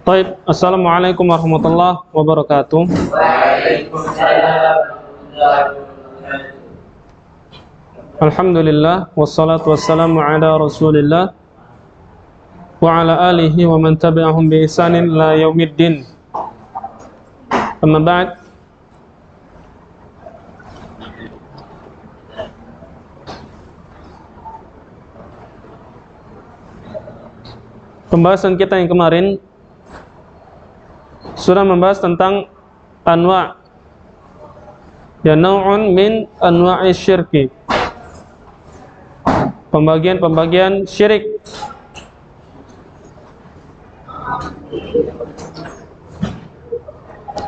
Baik, Assalamualaikum warahmatullahi wabarakatuh. Waalaikumsalam warahmatullahi wabarakatuh. Alhamdulillah, wassalatu wassalamu ala rasulillah wa ala alihi wa man tabi'ahum bi ihsanin ila yaumiddin. Amma ba'd. Pembahasan kita yang kemarin sudah membahas tentang anwa', ya, naw'un min anwa'i syirki, pembagian-pembagian syirik.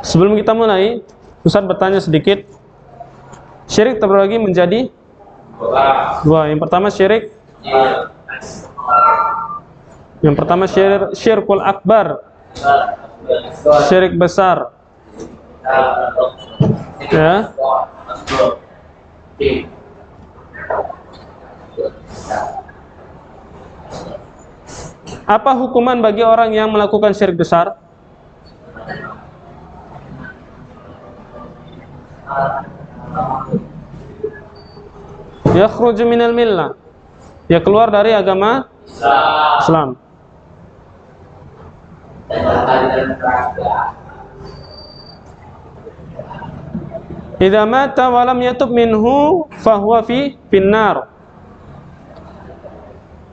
Sebelum kita mulai, Ustaz bertanya sedikit. Syirik terbagi menjadi dua. Yang pertama syirkul akbar, syirik besar. Ya. Apa hukuman bagi orang yang melakukan syirik besar? Yakhruju minal millah, ya, keluar dari agama Islam. Idza mata wa lam yatub minhu fahuwa fi finnar.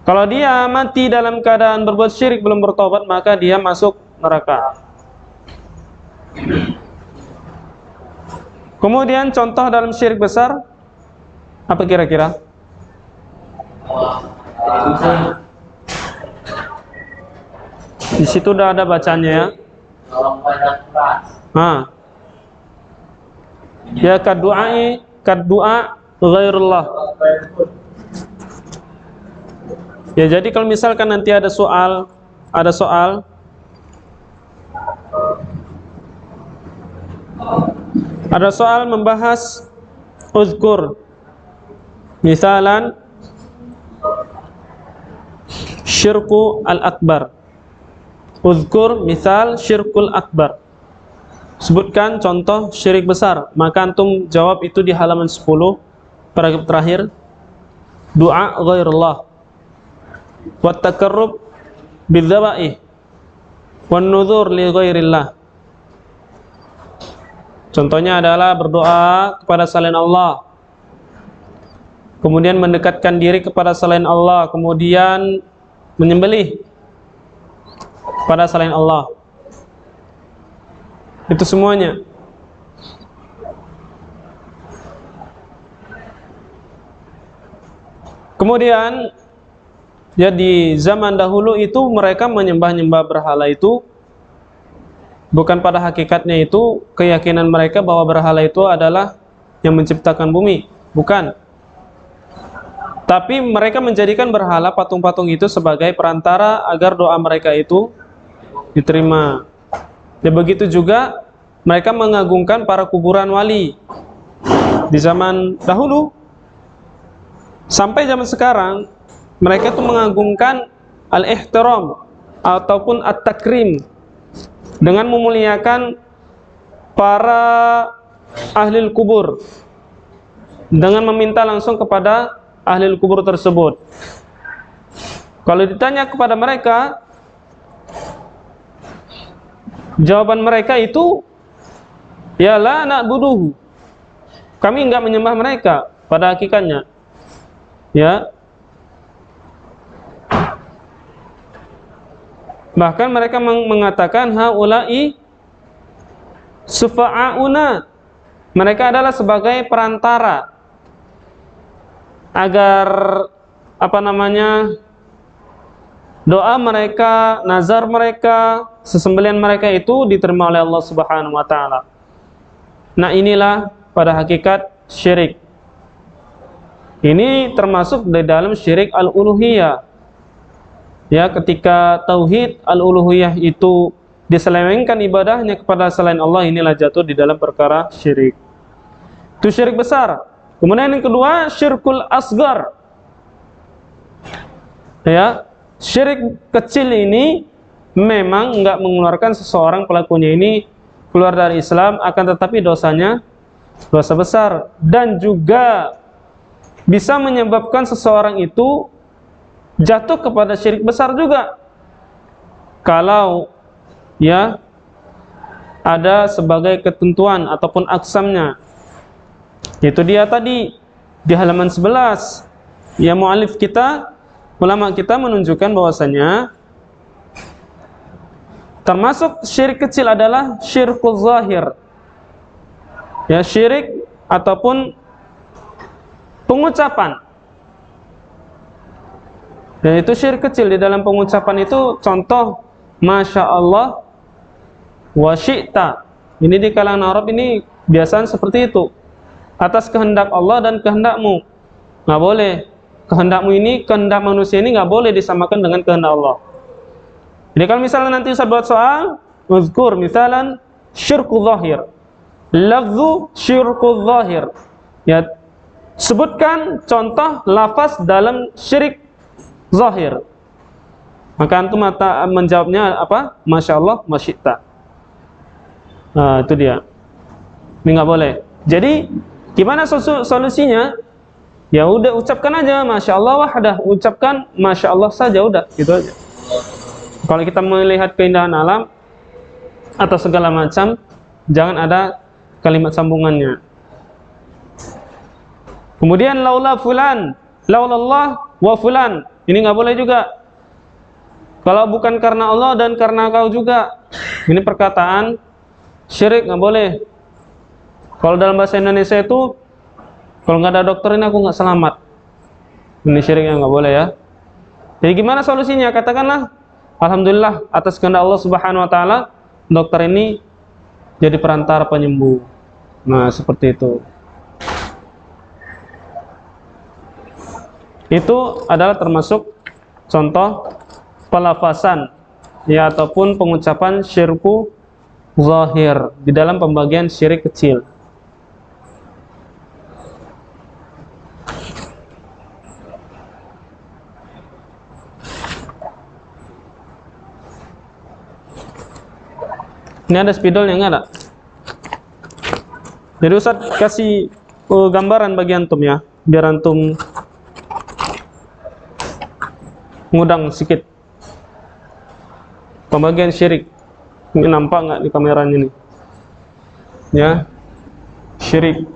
Kalau dia mati dalam keadaan berbuat syirik belum bertobat, maka dia masuk neraka. Kemudian contoh dalam syirik besar apa kira-kira? Di situ udah ada bacanya, ya. Ya, kaddu'a ghairullah. Ya, jadi kalau misalkan nanti ada soal membahas uzkur misalan syirku al-akbar. Uzkur misal syirkul akbar. Sebutkan contoh syirik besar. Maka antum jawab itu di halaman 10, paragraf terakhir. Doa ghairullah, wa takarrub bidzabaih, wan nuzur li ghairillah. Contohnya adalah berdoa kepada selain Allah, kemudian mendekatkan diri kepada selain Allah, kemudian menyembelih pada selain Allah. Itu semuanya. Kemudian, ya, di zaman dahulu itu mereka menyembah-nyembah berhala itu bukan pada hakikatnya itu keyakinan mereka bahwa berhala itu adalah yang menciptakan bumi, bukan. Tapi mereka menjadikan berhala, patung-patung itu sebagai perantara agar doa mereka itu diterima. Ya, begitu juga mereka mengagungkan para kuburan wali di zaman dahulu. Sampai zaman sekarang mereka itu mengagungkan al-ihtiram ataupun at-takrim dengan memuliakan para ahli kubur, dengan meminta langsung kepada ahli kubur tersebut. Kalau ditanya kepada mereka, jawaban mereka itu, ya, la na'buduhu, kami enggak menyembah mereka pada hakikatnya, ya. Bahkan mereka mengatakan haula'i sufa'auna, mereka adalah sebagai perantara agar doa mereka, nazar mereka, sesembelihan mereka itu diterima oleh Allah Subhanahu wa taala. Nah, inilah pada hakikat syirik. Ini termasuk di dalam syirik al-uluhiyah. Ya, ketika tauhid al-uluhiyah itu diselewengkan ibadahnya kepada selain Allah, inilah jatuh di dalam perkara syirik. Itu syirik besar. Kemudian yang kedua, syirkul asgar. Ya, syirik kecil ini memang enggak mengeluarkan seseorang pelakunya ini keluar dari Islam, akan tetapi dosanya dosa besar, dan juga bisa menyebabkan seseorang itu jatuh kepada syirik besar juga kalau ya ada sebagai ketentuan ataupun aksamnya. Itu dia tadi di halaman 11 ya, mu'alif kita, ulama kita menunjukkan bahwasanya termasuk syirik kecil adalah syirkul zahir, ya, syirik ataupun pengucapan. Dan itu syirik kecil. Di dalam pengucapan itu contoh Masya Allah wa syi'ta. Ini di kalangan Arab ini biasanya seperti itu, atas kehendak Allah dan kehendakmu. Nggak boleh. Kehendakmu ini, kehendak manusia ini nggak boleh disamakan dengan kehendak Allah. Jadi kalau misalnya nanti Ustaz buat soal, uzkur misalan syirku zahir, lafzu syirku zahir, ya, sebutkan contoh lafaz dalam syirik zahir. Maka antum menjawabnya apa? Masya Allah, masyita. Nah, itu dia. Ini nggak boleh. Jadi gimana solusinya? Ya udah, ucapkan aja Masya Allah wahdah, ucapkan Masya Allah saja, udah gitu aja. Kalau kita melihat keindahan alam atau segala macam, jangan ada kalimat sambungannya. Kemudian laula fulan, laulallah wa fulan, ini nggak boleh juga. Kalau bukan karena Allah dan karena kau juga, ini perkataan syirik, nggak boleh. Kalau dalam bahasa Indonesia itu, kalau nggak ada dokter ini aku nggak selamat, ini syiriknya nggak boleh ya. Jadi gimana solusinya? Katakanlah alhamdulillah atas kehendak Allah Subhanahu wa taala, dokter ini jadi perantara penyembuh. Nah, seperti itu. Itu adalah termasuk contoh pelafasan ya, ataupun pengucapan syirku zahir di dalam pembagian syirik kecil. Ini ada spidolnya nggak ada? Jadi Ustaz kasih gambaran bagi antum ya, biar antum ngudang sedikit pembagian syirik. Ini nampak nggak di kameranya nih? Ya, syirik.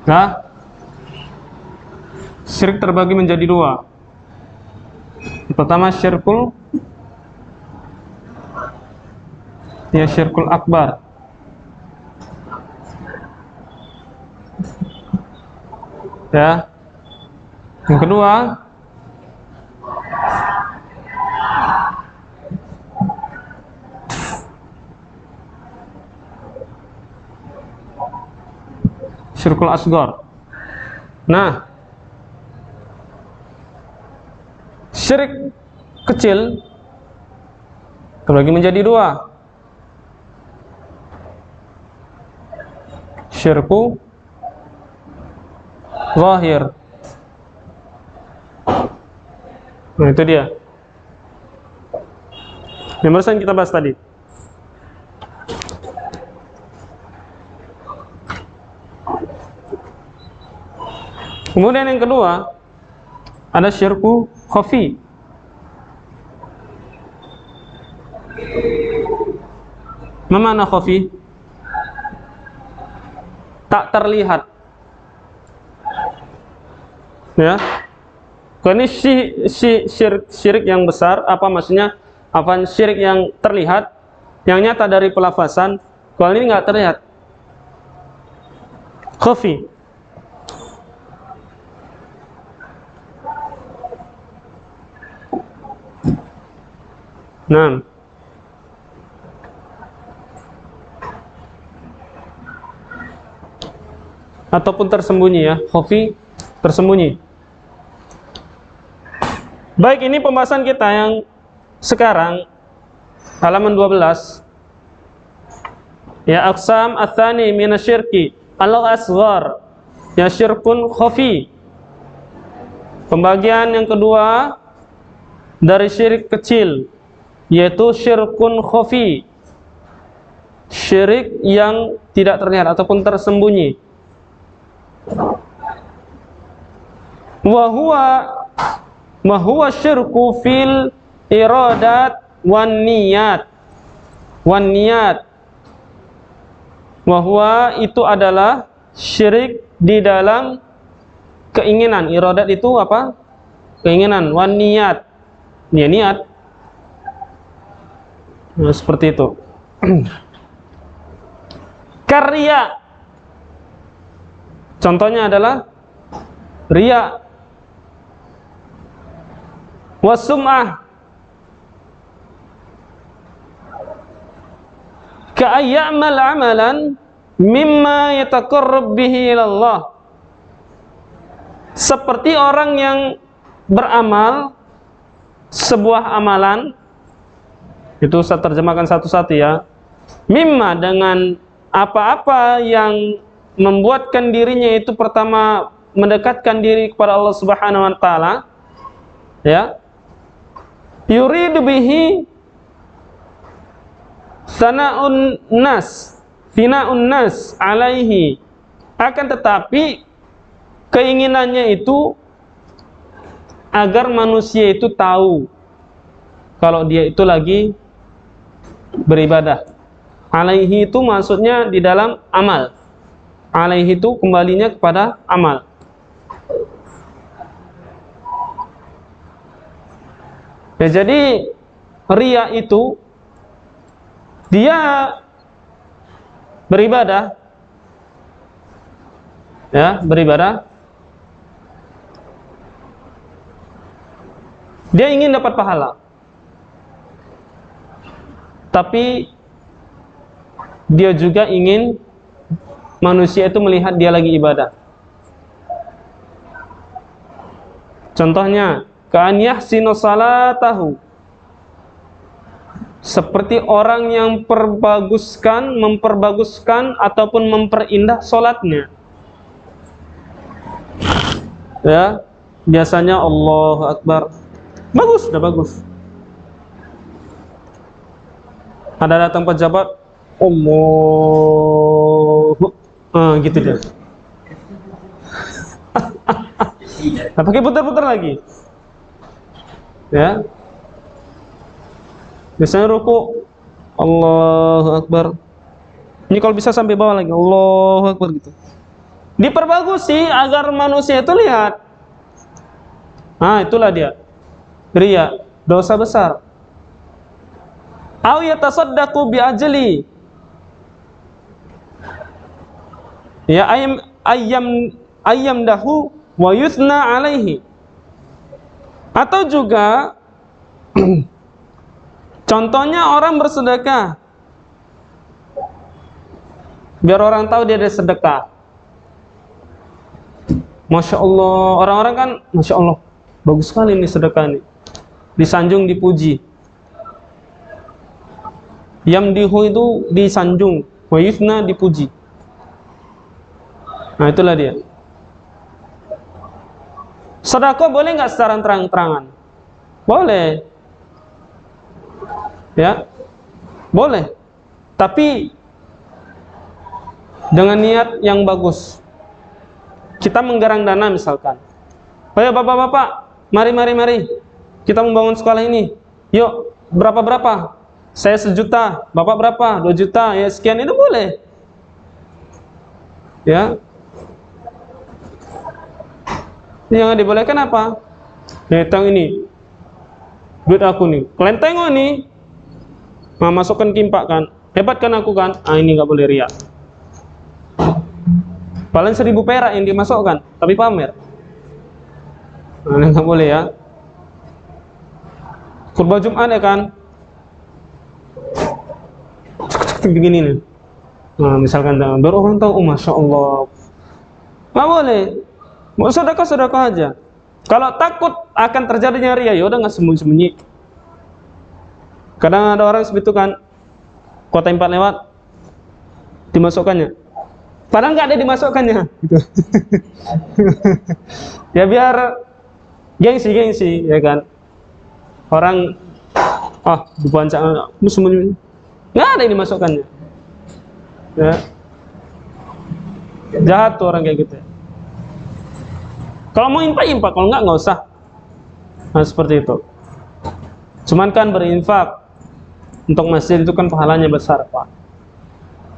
Nah, syirik terbagi menjadi dua. Pertama syirkul, ya, syirkul akbar. Ya. Yang kedua syirkul asgar. Nah, syirik kecil terbagi menjadi dua. Syirku zahir. Nah, itu dia yang barusan kita bahas tadi. Kemudian yang kedua ada syirku khafi. Apa makna khafi? Tak terlihat. Ya. Kalau ini syirik yang besar, apa maksudnya? Apa syirik yang terlihat, yang nyata dari pelafasan? Kalau ini nggak terlihat. Khafi. Nah, ataupun tersembunyi ya, khafi, tersembunyi. Baik, ini pembahasan kita yang sekarang halaman 12. Ya, aqsam ats-tsani minasyirki al-asghar, ya, syirkun khafi. Pembagian yang kedua dari syirik kecil, yaitu syirkun khafi, syirik yang tidak terlihat ataupun tersembunyi. Wa huwa syirku fil iradat wan niyat. Wa huwa itu adalah syirik di dalam keinginan. Iradat itu apa? Keinginan. Wan niyat, ya niat. Nah, seperti itu. Karya, contohnya adalah riya. Wasum'ah, ka'ayyamal amalan mimma yataqarrab bihi ilallah, seperti orang yang beramal sebuah amalan. Itu saya terjemahkan satu-satu ya. Mimma, dengan apa-apa yang membuatkan dirinya itu pertama mendekatkan diri kepada Allah Subhanahu wa taala, ya. Yuridu bihi sana'un nas, fina'un nas alaihi, akan tetapi keinginannya itu agar manusia itu tahu kalau dia itu lagi beribadah. Alaihi itu maksudnya di dalam amal. Alaihi itu kembalinya kepada amal. Ya, jadi riya itu dia beribadah, ya, beribadah. Dia ingin dapat pahala, tapi dia juga ingin manusia itu melihat dia lagi ibadah. Contohnya, ka'an yahsinu salatahu, seperti orang yang memperbaguskan ataupun memperindah solatnya. Ya, biasanya Allahu Akbar, bagus, sudah bagus. Ada datang pejabat, Allahu, gitu dia. Nah, pakai putar-putar lagi. Ya. Biasanya ruku, Allahu Akbar. Ini kalau bisa sampai bawah lagi, Allahu Akbar gitu. Diperbagus sih agar manusia itu lihat. Nah, itulah dia. Riya, dosa besar. Au yatasaddaqu bi ajli. Ya ayyam dahu wa yuthna alaihi. Atau juga contohnya orang bersedekah, biar orang tahu dia ada sedekah. Masya Allah, orang-orang kan, Masya Allah, bagus sekali nih sedekah nih. Disanjung, dipuji. Yamdihu itu disanjung, wa yuthna dipuji. Nah, itulah dia. Sedekah boleh nggak secara terang-terangan? Boleh. Ya, boleh. Tapi dengan niat yang bagus. Kita menggarang dana misalkan. Oh ya bapak-bapak, mari. Kita membangun sekolah ini. Yuk, berapa? Saya 1 juta, bapak berapa? 2 juta, ya sekian, itu boleh. Ya. Yang dibolehkan apa? Datang ini, duit aku nih, kalian tengok nih, nah, masukkan kimpak kan, hebat kan aku kan, ini nggak boleh riak. Paling 1.000 perak yang dimasukkan, tapi pamer, nah, nggak boleh ya. Khutbah Jumat ya kan, begini nih, nah, misalkan baru orang tahu, oh Masya Allah, nggak boleh. Mau sedekah aja. Kalau takut akan terjadinya riya, ya udah nggak sembunyi-sembunyi. Kadang ada orang seperti itu kan, kuota 4 lewat, dimasukkannya. Padahal nggak ada dimasukkannya. Gitu. Ya biar Gengsi, ya kan? Orang dibancang semuanya. Nggak ada ini masukannya. Ya. Jahat tuh orang kayak gitu. Kalau mau infak, kalau nggak usah. Nah, seperti itu. Cuman kan berinfak untuk masjid itu kan pahalanya besar, Pak.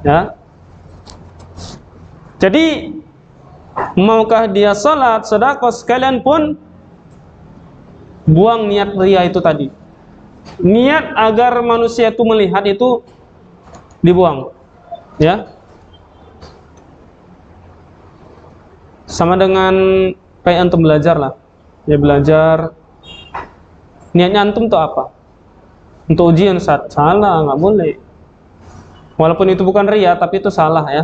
Ya. Jadi maukah dia salat, sedekah sekalian pun buang niat ria itu tadi. Niat agar manusia itu melihat itu dibuang. Ya. Sama dengan kayak antum belajar lah. Ya belajar. Niatnya antum tuh apa? Untuk ujian, salah, nggak boleh. Walaupun itu bukan ria, tapi itu salah ya.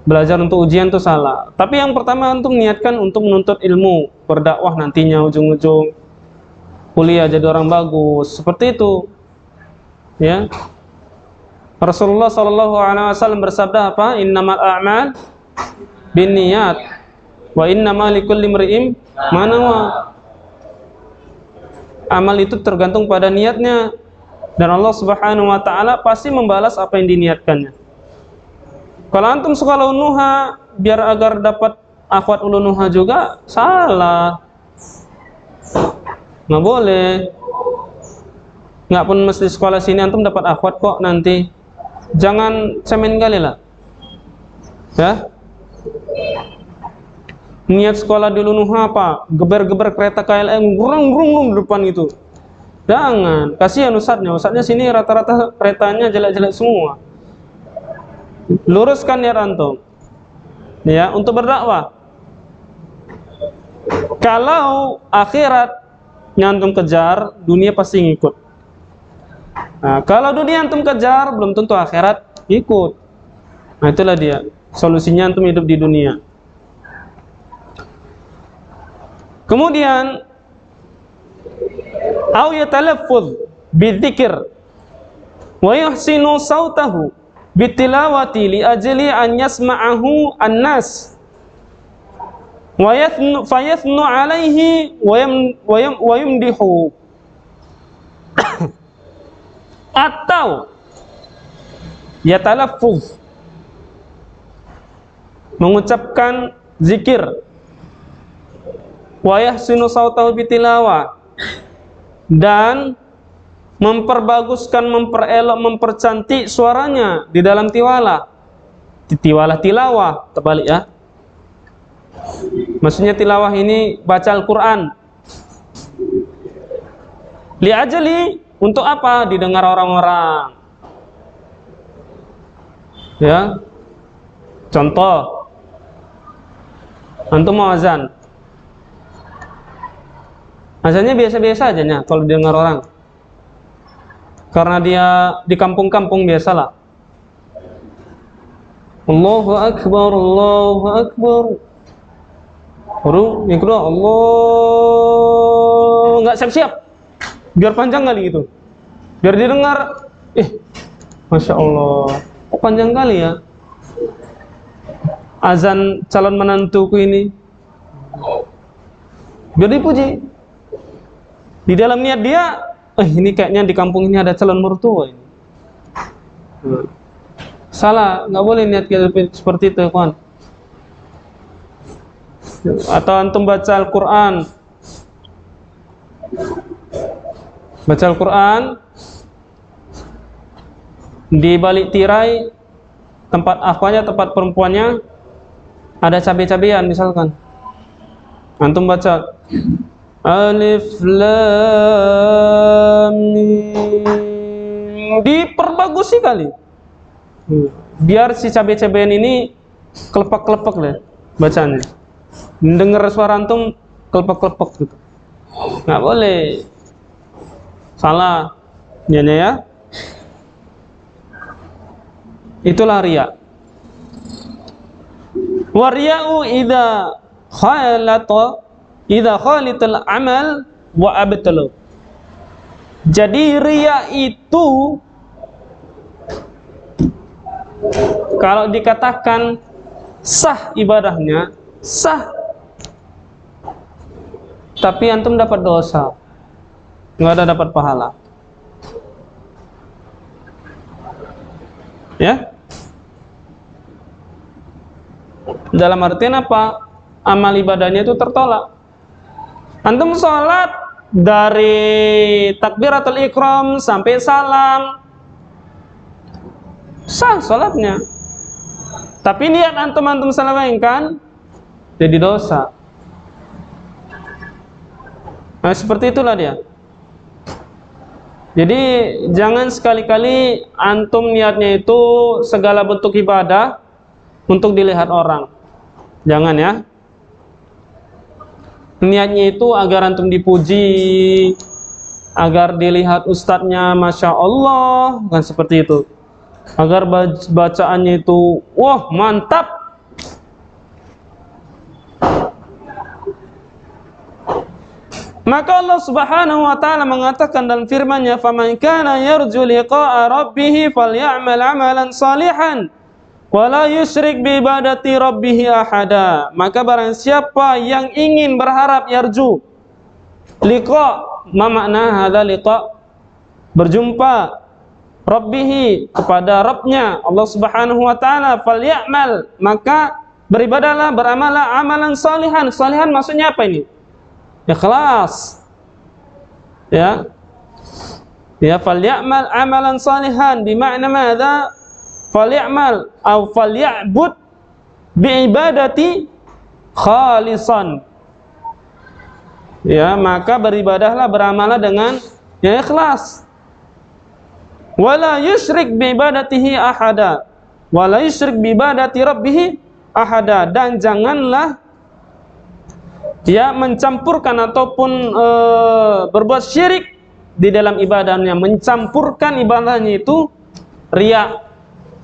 Belajar untuk ujian itu salah. Tapi yang pertama antum niatkan untuk menuntut ilmu, berdakwah nantinya ujung-ujung kuliah jadi orang bagus. Seperti itu. Ya. Rasulullah SAW bersabda apa? Innamal a'mal binniyat wa innamal likulli imri'in ma nawa. Amal itu tergantung pada niatnya, dan Allah Subhanahu wa taala pasti membalas apa yang diniatkannya. Kalau antum suka ulunuha biar agar dapat akhwat ulunuha juga, salah. Nggak boleh. Nggak pun mesti sekolah sini antum dapat akhwat kok nanti. Jangan cemen kali lah. Ya. Niat sekolah di ulunuha apa? Geber-geber kereta KLM gurung-gurung di depan itu. Jangan. Kasihan ustadznya sini rata-rata keretanya jelek-jelek semua. Luruskan niat antum. Ya, untuk berdakwah. Kalau akhirat yang antum kejar, dunia pasti ngikut. Nah, kalau dunia antum kejar, belum tentu akhirat ikut. Nah, itulah dia. Solusinya antum hidup di dunia. Kemudian au yatalaffuz bidzikr wa yuhsinu sautahu bitilawati li ajli an yasma'ahu an-nas wa yathnu alaihi wa yumdihu. Atau yatalaffuz, mengucapkan zikir, wa yahsinu sautahu bitilawah, dan memperbaguskan, memperelok, mempercantik suaranya di dalam tiwalah. Tilawah, terbalik ya. Maksudnya tilawah ini baca Al-Quran. Li'ajali, untuk apa? Didengar orang-orang. Ya. Contoh, antum mau azan. Azannya biasa-biasa aja nya kalau didengar orang. Karena dia di kampung-kampung biasalah. Allahu Akbar, Allahu Akbar. Baru yang kedua Allah, nggak siap-siap. Biar panjang kali gitu. Biar didengar, Masya Allah, kok panjang kali ya azan calon menantuku ini. Biar dipuji. Di dalam niat dia, ini kayaknya di kampung ini ada calon mertua ini. Salah, nggak boleh niat seperti itu, kawan. Atau antum baca Al-Quran. Baca Al-Quran di balik tirai tempat akhwatnya, tempat perempuannya ada cabai-cabean misalkan. Antum baca Alif Lam Mim, diperbagusi kali. Biar si cabai-cabean ini kelepak-kelepak deh bacanya. Dengar suara antum kelepak-kelepak gitu. Nggak boleh. Salah. Ya. Itulah riya. Wa riya'u idza khalatal amal wa abtalu. Jadi riya itu kalau dikatakan sah ibadahnya, sah. tapi antum dapat dosa, nggak ada dapat pahala. Ya, dalam artian apa? Amal ibadahnya itu tertolak. Antum sholat dari takbiratul ihram sampai salam, sah sholatnya, tapi niat antum selewengkan jadi dosa. Nah, seperti itulah dia. Jadi jangan sekali-kali antum niatnya itu segala bentuk ibadah untuk dilihat orang. Jangan ya. Niatnya itu agar antum dipuji, agar dilihat ustadznya Masya Allah, kan seperti itu. Agar bacaannya itu wah mantap. Maka Allah Subhanahu wa taala mengatakan dalam firman-Nya, "Faman kana yarju liqa'a rabbih falyamal 'amalan shalihan wa la yusyrik bi ibadati rabbih ahada." Maka barang siapa yang ingin berharap yarju liqa, ma makna hadza liqa? Berjumpa rabbih, kepada Rabbnya Allah Subhanahu wa taala, falyamal, maka beribadahlah, beramallah amalan shalihan. Shalihan maksudnya apa ini? Ikhlas. Ya. Ya, falyamal amalan salihan bimakna madza? Falyamal atau falya'bud biibadati khalisan. Ya, maka beribadahlah, beramallah dengan yang ikhlas. Wala yusyrik biibadatihi ahada. Wala yusyrik biibadati rabbih ahada, dan janganlah dia mencampurkan ataupun berbuat syirik di dalam ibadahnya, mencampurkan ibadahnya itu riya.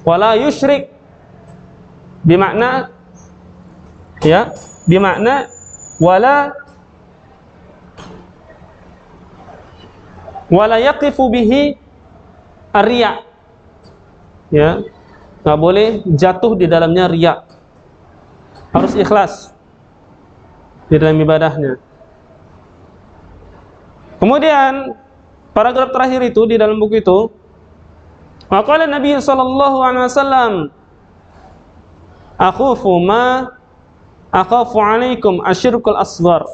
Wala yusyrik bimakna, ya, bimakna wala yaqifu bihi riya. Ya, nggak boleh jatuh di dalamnya riya, harus ikhlas di dalam ibadahnya. Kemudian paragraf terakhir itu di dalam buku itu, maqala Nabi sallallahu alaihi wasallam, akhafu ma akhafu alaikum asyirkul asghar.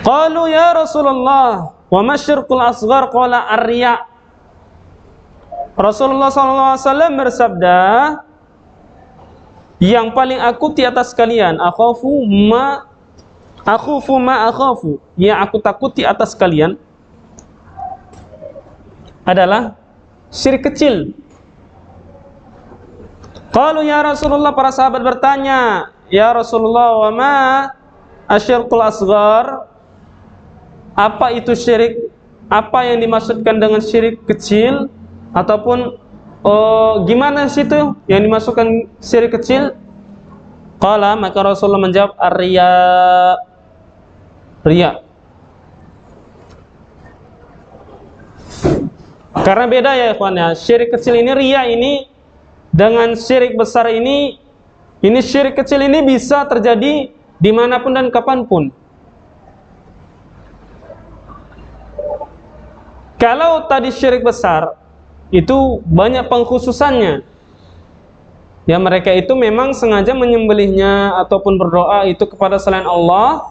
Qalu ya Rasulullah wa ma asyirkul asghar? Qala ar-riya. Rasulullah SAW bersabda, yang paling aku di atas kalian, akhafu ma akhafu, yang aku takuti atas kalian adalah syirik kecil. Qalu ya Rasulullah, para sahabat bertanya, ya Rasulullah, wa ma asyirkul asghar? Apa itu syirik? Apa yang dimaksudkan dengan syirik kecil? Ataupun gimana sih itu yang dimasukkan syirik kecil? Qala, maka Rasulullah menjawab, ar-riya. Riya. Karena beda ya ikhwan ya, syirik kecil ini, riya ini, dengan syirik besar ini syirik kecil ini bisa terjadi dimanapun dan kapanpun. Kalau tadi syirik besar itu banyak pengkhususannya. Ya, mereka itu memang sengaja menyembelihnya ataupun berdoa itu kepada selain Allah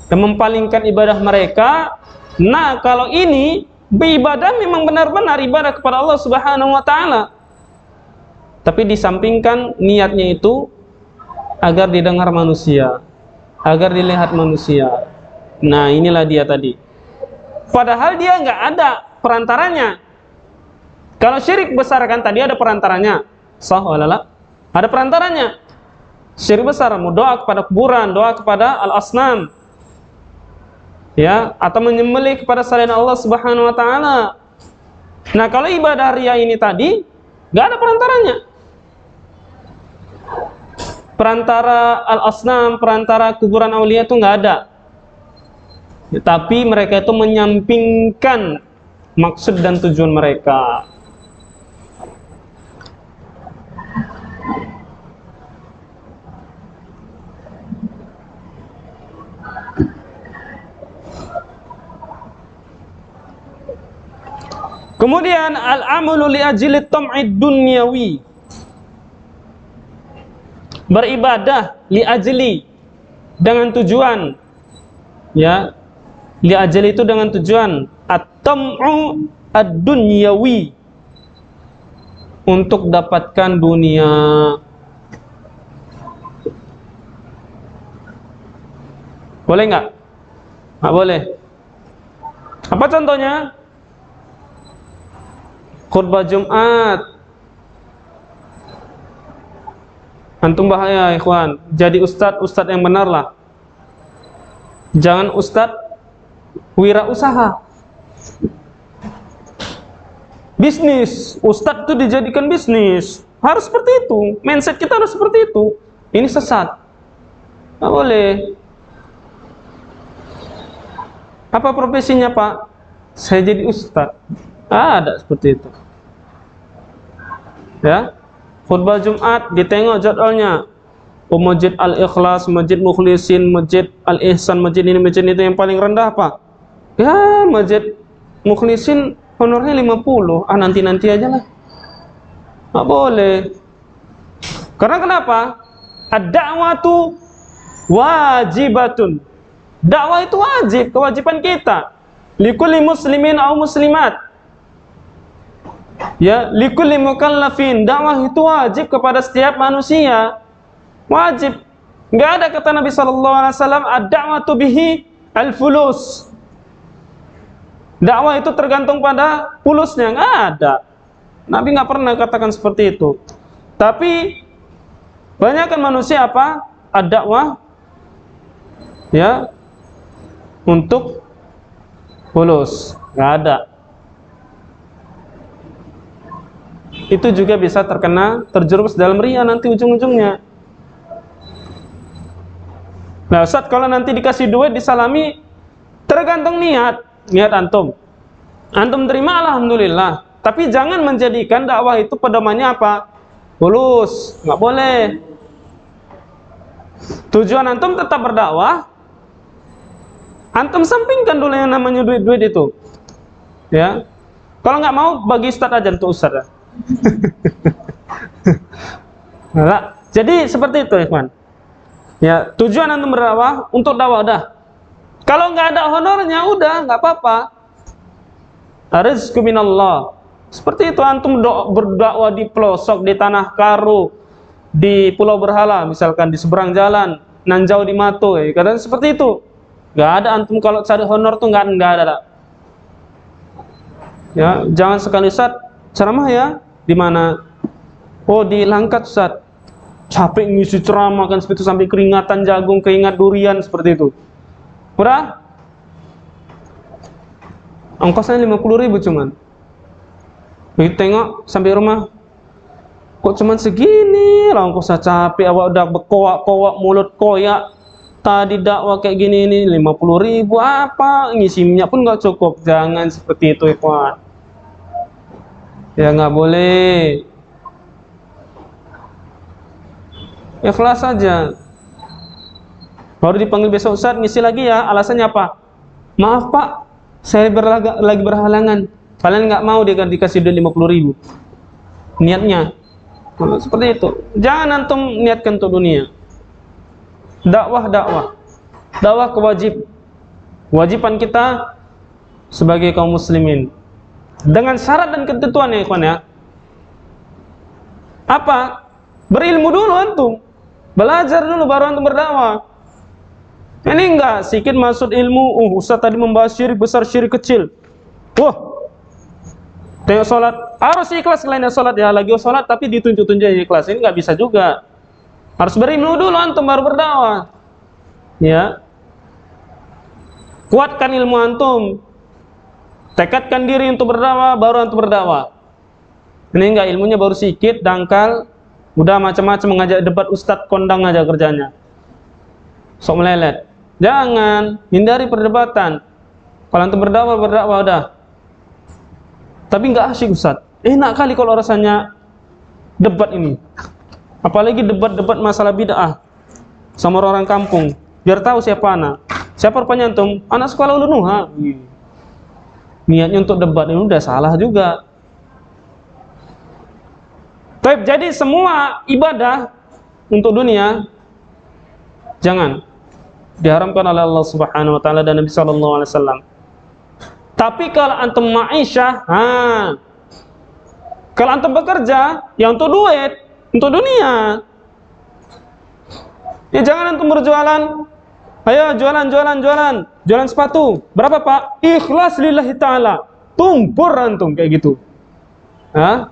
dan mempalingkan ibadah mereka. Nah, kalau ini beribadah memang benar-benar ibadah kepada Allah Subhanahu wa taala, tapi disampingkan niatnya itu agar didengar manusia, agar dilihat manusia. Nah, inilah dia tadi. Padahal dia nggak ada perantaranya. Kalau syirik besar kan tadi ada perantaranya, sah walala, ada perantaranya. Syirik besar, mau doa kepada kuburan, doa kepada al-asnam, ya, atau menyembelih kepada selain Allah Subhanahu wa taala. Nah, kalau ibadah riya ini tadi nggak ada perantaranya. Perantara al-asnam, perantara kuburan aulia itu nggak ada. Ya, tapi mereka itu menyampingkan maksud dan tujuan mereka. Kemudian al-amalu li ajli tam'id dunyawi. Beribadah li ajli, dengan tujuan, ya, li ajli itu dengan tujuan at-tam'u ad-dunyawi, untuk dapatkan dunia. Boleh nggak? Nggak boleh. Apa contohnya? Khutbah Jumat. Antum bahaya, ikhwan. Jadi ustadz yang benar lah. Jangan ustadz wirausaha. Bisnis, ustadz itu dijadikan bisnis. Harus seperti itu. Mindset kita harus seperti itu. Ini sesat. Nggak boleh. Apa profesinya, Pak? Saya jadi ustadz. Ada seperti itu. Ya, khutbah Jumat ditengok jadwalnya. Oh, masjid Al-Ikhlas, masjid Mukhlisin, masjid Al-Ihsan, masjid ini, masjid itu, yang paling rendah apa? Ya, masjid Mukhlisin honornya 50. Nanti aja lah. Nggak boleh. Karena kenapa? Ad-da'watu wajibatun. Dakwah itu wajib, kewajiban kita. Likulli muslimin au muslimat. Ya, likulli mukallafin. Dakwah itu wajib kepada setiap manusia. Wajib. Enggak ada kata Nabi sallallahu alaihi wasallam ad-da'watu bihi al-fulus. Dakwah itu tergantung pada fulusnya, enggak ada. Nabi enggak pernah katakan seperti itu. Tapi banyakkan manusia apa? Ad-da'wah, ya, untuk fulus. Enggak ada. Itu juga bisa terjerumus dalam riya nanti ujung-ujungnya. Nah, Ustaz, kalau nanti dikasih duit disalami, tergantung niat antum. Antum terima, alhamdulillah. Tapi jangan menjadikan dakwah itu pedomannya apa? Fulus, nggak boleh. Tujuan antum tetap berdakwah. Antum sampingkan dulu yang namanya duit-duit itu. Ya. Kalau nggak mau, bagi Ustaz aja untuk Ustaz. Nah, jadi seperti itu, ikhwan. Ya, tujuan antum berdakwah untuk dakwah dah. Kalau nggak ada honornya, udah nggak apa-apa. Rizqu minallah. Seperti itu, antum berdakwah di pelosok, di tanah karo, di Pulau Berhala, misalkan di seberang jalan, nanjau di Mato, ya. Kadang seperti itu. Nggak ada antum kalau cari honor tuh nggak ada. Ya, jangan sekali Ustaz ceramah ya. Di mana? Oh, di Langkat, Ustaz. Capek ngisi ceramah kan seperti itu, sampai keringatan jagung, keingat durian, seperti itu. Murah? Ongkosnya 50.000 cuman. Begitu tengok sampai rumah, kok cuman segini lah ongkosnya, capek, awak udah berkoak-koak, mulut koyak. Tadi dakwah kayak gini ini 50.000 apa? Ngisi minyak pun nggak cukup. Jangan seperti itu, ikhwan. Ya nggak boleh. Ikhlas saja. Baru dipanggil besok, Ustaz ngisi lagi ya. Alasannya apa? Maaf Pak, saya lagi berhalangan. Kalian nggak mau dia dikasih duit 50.000. Niatnya seperti itu. Jangan antum niatkan untuk dunia. Dakwah kewajiban kita sebagai kaum muslimin. Dengan syarat dan ketentuan ya, ikhwan ya. Apa? Berilmu dulu antum. Belajar dulu baru antum berdakwah. Ini enggak, sedikit maksud ilmu. Ustaz tadi membahas syirik besar, syirik kecil. Wah. Tengok sholat, harus ikhlas lainnya sholat ya. Lagi sholat tapi ditunjuk-tunjuk ikhlas. Ini enggak bisa juga. Harus berilmu dulu antum baru berdakwah. Ya. Kuatkan ilmu antum. Tekadkan diri untuk berdakwah, baru antum berdakwah. Ini enggak, ilmunya baru sedikit, dangkal, udah macam-macam mengajak debat, ustadz kondang aja kerjanya. Sok melelet. Jangan, hindari perdebatan. Kalau antum berdakwah udah. Tapi enggak asyik, ustadz. Enak kali kalau rasanya debat ini. Apalagi debat-debat masalah bid'ah sama orang kampung. Biar tahu siapa anak. Siapa rupanya antum? Anak sekolah Ulun Nuha. niatnya untuk debat ini udah salah juga. Jadi semua ibadah untuk dunia jangan, diharamkan oleh Allah Subhanahu wa taala dan Nabi sallallahu alaihi wasallam. Tapi kalau antum ma'isyah, kalau antum bekerja ya untuk duit, untuk dunia. Ya jangan antum berjualan, ayo jualan sepatu. Berapa Pak? Ikhlas lillahi ta'ala. Tumpur antum kayak gitu. Hah?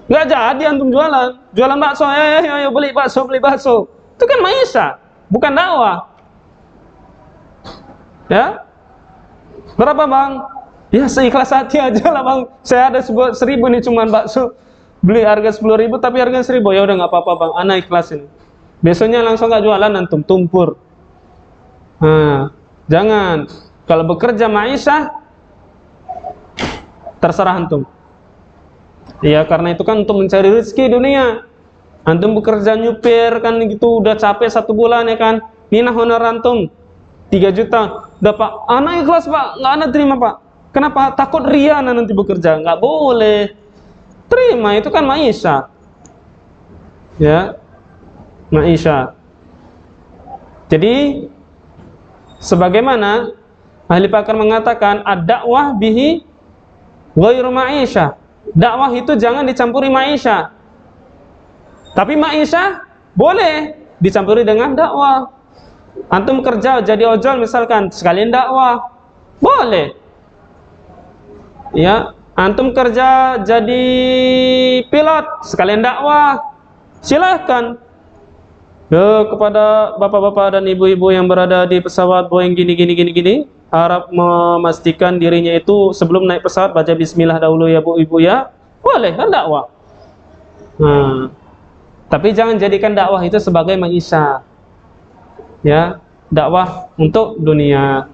Nggak jadi antum jualan bakso, ayo beli bakso. Itu kan ma'isyah, bukan dakwah. Ya? Berapa Bang? Ya seikhlas hati aja lah Bang. Saya ada 1.000 nih cuman bakso. Beli harga 10.000 tapi harga 1.000. Ya udah nggak apa-apa Bang, ana ikhlas ini. Besoknya langsung nggak jualan antum, tumpur. Jangan. Kalau bekerja ma'isyah terserah antum. Ya karena itu kan untuk mencari rezeki dunia. Antum bekerja nyupir kan gitu udah capek 1 bulan ya kan. Ini honor antum 3 juta. Udah Pak, ana ikhlas Pak, nggak ana terima Pak. Kenapa? Takut ria nanti bekerja. Nggak boleh. Terima, itu kan ma'isyah. Ya. Ma'isyah. Jadi sebagaimana ahli pakar mengatakan ad-dakwah bihi ghairu ma'isyah. Dakwah itu jangan dicampuri ma'isyah. Tapi ma'isyah boleh dicampuri dengan dakwah. Antum kerja jadi ojol misalkan, sekalian dakwah. Boleh. Ya, antum kerja jadi pilot, sekalian dakwah. Silahkan. Kepada bapak-bapak dan ibu-ibu yang berada di pesawat Boeing gini, harap memastikan dirinya itu sebelum naik pesawat baca bismillah dahulu ya Bu Ibu ya. Boleh kan dakwah. Tapi jangan jadikan dakwah itu sebagai ma'isyah. Ya, dakwah untuk dunia.